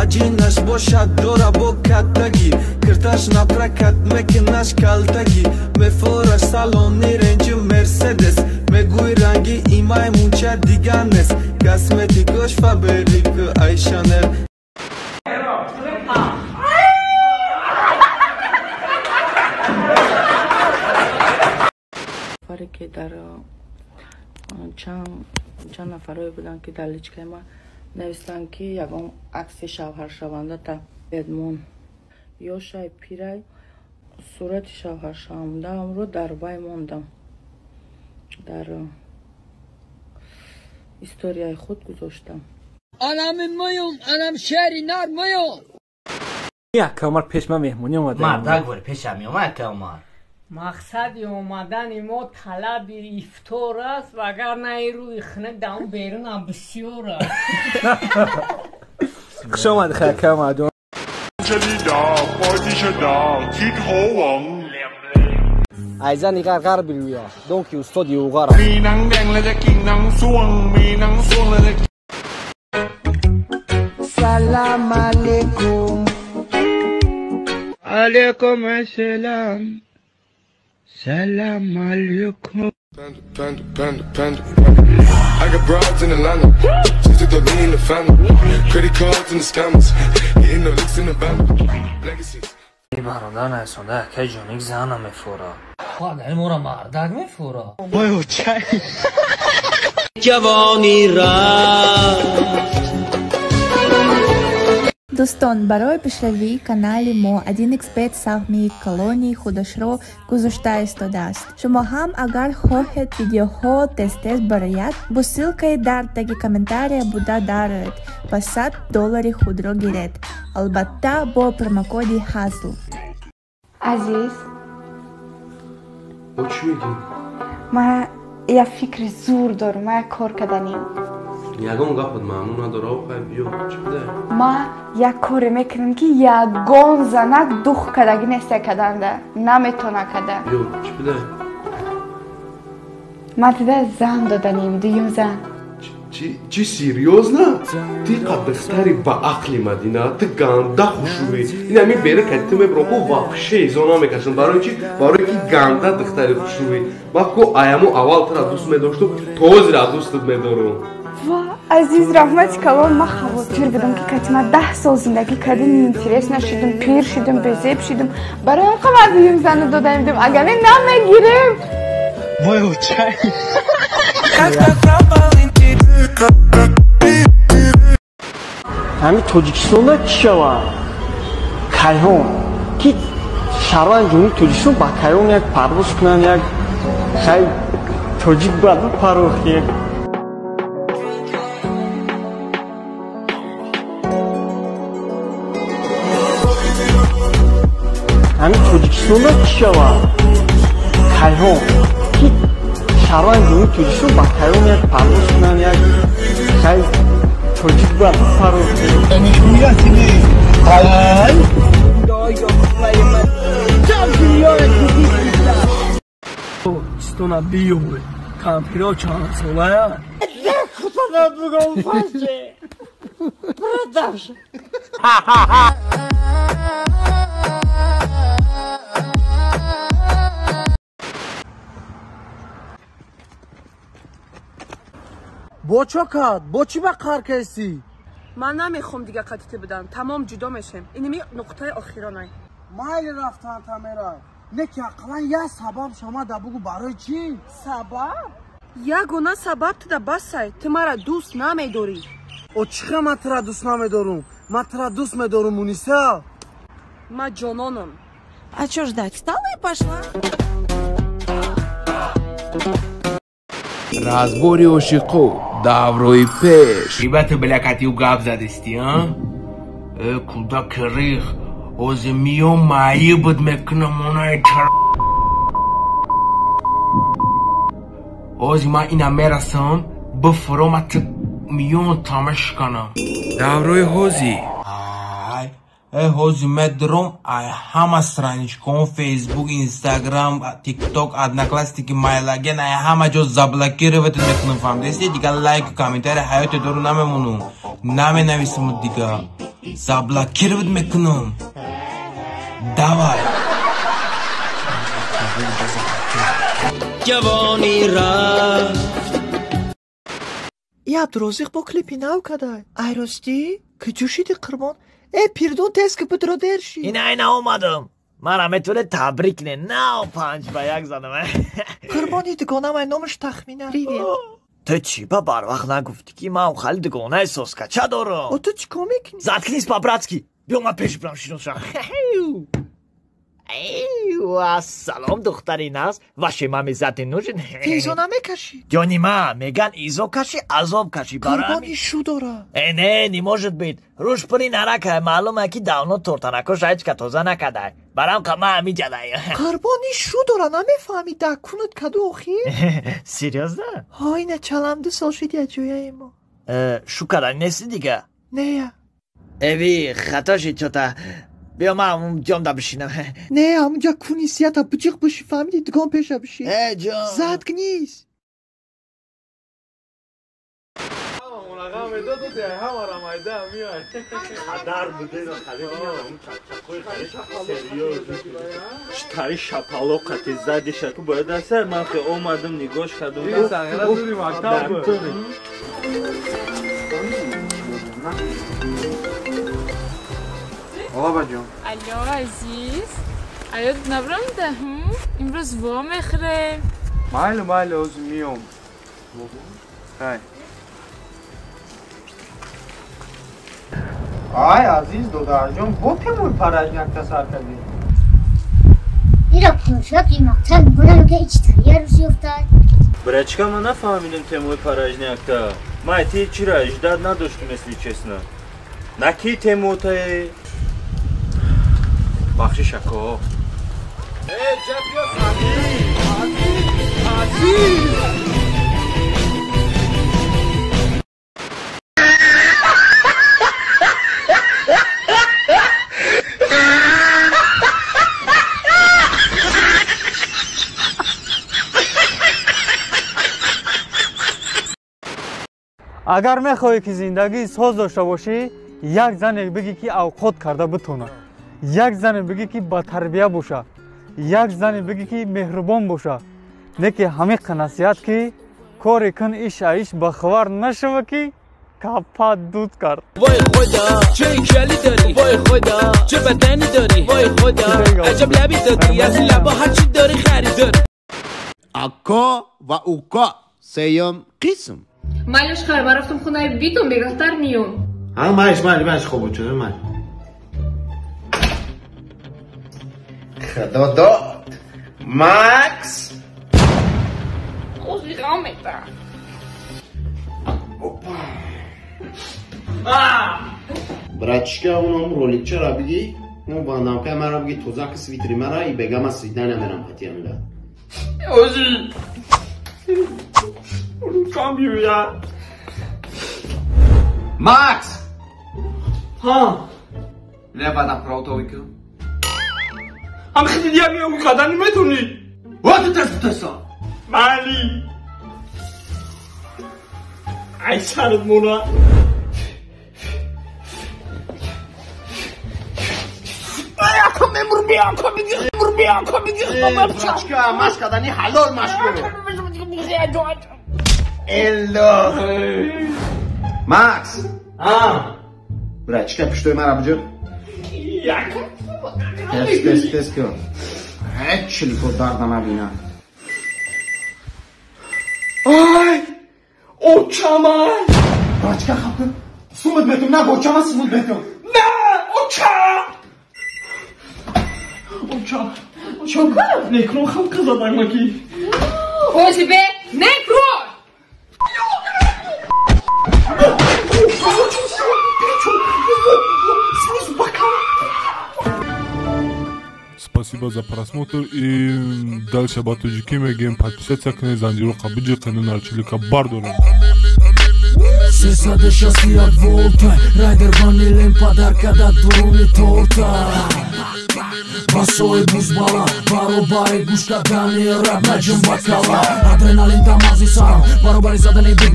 аҷинаш бошад дора бо каттагӣ кирташ напракат мекинаш калтагӣ мефораш салони ренҷи мерседес мегӯй ранги имай мунча дигар нест косметикош фабрику ай шанел که در چند نفرایی بودن که در لیچکه ما نوشتن که یکم عکس شوهر شونده تا ادمون یا شای پیرای صورت شوهر شونده هم رو در بای موندم در استوریای خود گذاشتم. آنم میوم آنم شهری نار میوم یک کمر پیش ما مهمونی اومده مرد گوری پیشم اومد کمر مقصد اومدن ما طلب افطار است و اگر نه روی خنک دام بیرون هم بسیار است. خوش آمد خیلی کمر دون ایزن ایگر غرب رویا دونکی استادی اوغارا سلام علیکم علیکم السلام سلام علیکم I got broads in Atlanta, just to throw me in the family. Credit cards and the scammers, getting no licks in the band. Legacies. برادر نرسونده که جونیک زنم میفورا خواهد مورا مردک میفورا بایو چای جوانی را Достон, барои пешравии канали мо 1xbet саҳми колонии худашро гузошта истодааст. Шумо ҳам агар хоҳед видеоҳо тез-тез барояд, бо ссилкаи дар таги комментария буда дароед ва $100 худро гиред. Албатта бо промокоди ҳазл. Азиз, Бо чӣ мегӣ? ман я фикри зур дорам, ман кор каданем. Ягон гапат маъмул надора охай биё чӣ буда? ман як коре мекунам ки ягон занак дух кадагӣ несте каданда наметона када. Биё чӣ буда? ман тида зан доданем, дуюм зан. Чӣ серьёзно? Ти қаддахтари ба ақли Мадина, ти ганда хушрӯӣ. Ин ҳамин бера ки ти мебро ку вапше изона мекашам. Барои чӣ? Барои ки ганда духтари хушрӯӣ. Ман ку ayamu аввал тира дӯст медоштум, то ҳозира дӯстат медорам. ва азиз раҳмати калон, ман хавотир будам ки кати ман 10 сол зиндагӣ кардим, интерес шидам, пир шидам, безеб шидам. Барои он қамар дуюм зану додаем дидам, агар не намегирем. бایо чай ҳамин тоҷикистонда чӣ шавад? кайҳон ки шаҳрванди ҷумҳури тоҷикистон ба кайҳон як парвоз кунанд, як хай тоҷик бад парохт як ҳамин тоҷикистонда чӣ шавад? кайҳон ки шаҳрванди ҷумҳури тоҷикистон ба кайҳон як парвоз кунанд, як хай тоҷик бад парохт стона биё кампиро чанд солая бо чо кард? бо чӣ ба қар кайсӣ? من نمیخوام دیگه قطعی بدن. تمام جدا میشیم. این نقطه آخرانه. майли рафтан тамера не ки ақлан як сабаб шама да бугу барои чӣ? سبب؟ یگونه سبب تو بسای. تو مرا دوست نمیداری. о чихра ман тира дӯст намедорум? ман тира дӯст медорум Муниса. من جانانم. А чё ждать? Встала и пошла. разбори ошиқо даврои пеш ибату билакатиу гап задисти кудак рих ози миён маъи буд мекунам онаи ози ман ина мерасам бифурам ати миён тамаш канам даврои ҳози ҳози медром ҳама страничкаҳо фейсбук инстаграм тикток одноклассники майлаген ҳама ҷо заблокировать мекунам фаҳмидаси дигар лайк комментария ҳаёте дору намемонам наменависам дигар заблокировать мекунам. Давай. جوانی را Я Абдурозиқ бо клипи нав кадай. Ай ростӣ? Куҷо шидӣ Қурбон? Пирдон тест ки бутродер ши. ина омадам. Мара метавонед табрик не. Нав 5-1 задам. Қурбони дугонамай номаш тахмина. Привет. ту чӣ ба барвақт нагуфтӣ ки ман хали дугона эҳсоскача дорам? Ту чӣ кор мекунӣ? Заткнись по-братски. биё ман пеши бурам шиносам. Ассалом духтари нас. Ваше мамизати нужен? Изо намекашӣ? ҷони ма меган изо каши азоб каши. Қурбони шу дора. Не, не может быть. Руш пули наракай. Маълуме ки давно тортанакош ҳечка тоза накадай. Барам қама ами ҷадай. Қурбони шу дора намефаҳмӣ дакунат каду охир? Серьёзно? Ҳойна чалам 2 сол шуди аз ҷояи мо. Шу кардан нести дига? Нея. Эви хато шид чота. биё ман ҷомда бишинам. Не, ҳамунҷа кунисията биҷиқ биши фаҳмиди дугон пеша биши. ҷон. Заткнись. тари шапалоқати задиша ку бояд аста ман хе омадам нигош кардам. آباجون الو عزیز آیا نبرم دهم امروز وا مخره مایل از میام خیر آی عزیز دودرجون با تیمور پرجنک تصر کردی ایرا پروژه مقتل بودن که اجتریه روزی افتاد برچکا من نفهمیدم تیمور پرجنک تا ما تی چی را اجداد نداشتیم مثلی چسنا نکی تیمور تای بخشش اکو جبیا عزیز агар мехоҳӣ ки зиндагии соз дошта бошӣ як зане бигӣ ки авқот карда битона як зане бигӣ ки батарбия боша як зане бигӣ ки меҳрубон боша не ки ҳамиқа насиҳат ки коре кун иша иш бахвар нашава ки капа дуд кард وای خدا چه کلی داری وای خدا چه بدنی داری وای خدا عجب لبی داری از این لبا هرچی داری خریداری اکا و اوکا سیوم قسم مالش خراب رفتم خونه بیتون بگفتر میون ها مالش خوب شده مال خدا داد ماکس خوشی قامتا براتشکا اونم رولیچه را بگی اون باندام که مرا بگی توزاک سویتری مرا ای بگم از سیدن نمیرم حتیم میلا اوزی کامیو یا ماکس ها نه بعدم پراوتوی کن هم خیلی دیا میام کردن نمیتونی وقت تستا مالی ای سرت مونا براتشکا ماش کردنی حلال ماش الا ماکس براتشکا پشتوی مرا بجو تست کن هیچلی که درد نبینم آی اوچامان براتشکا خب سومت بتون نه اوچامان سومت بتون نه اوچا نکرون خم کزادن مکی اوزی به نکرون Спасибо за просмотр и дальше батуджики мегем подписаться к Незанжиру Кабиджи канал Чилика Бардора. Сесаде шасият волта Райдер ванилен подарка да дуруни торта Басои бузбала Баробари гушка дани раб наҷм бакала Адреналин тамази сарам Баробари задани буд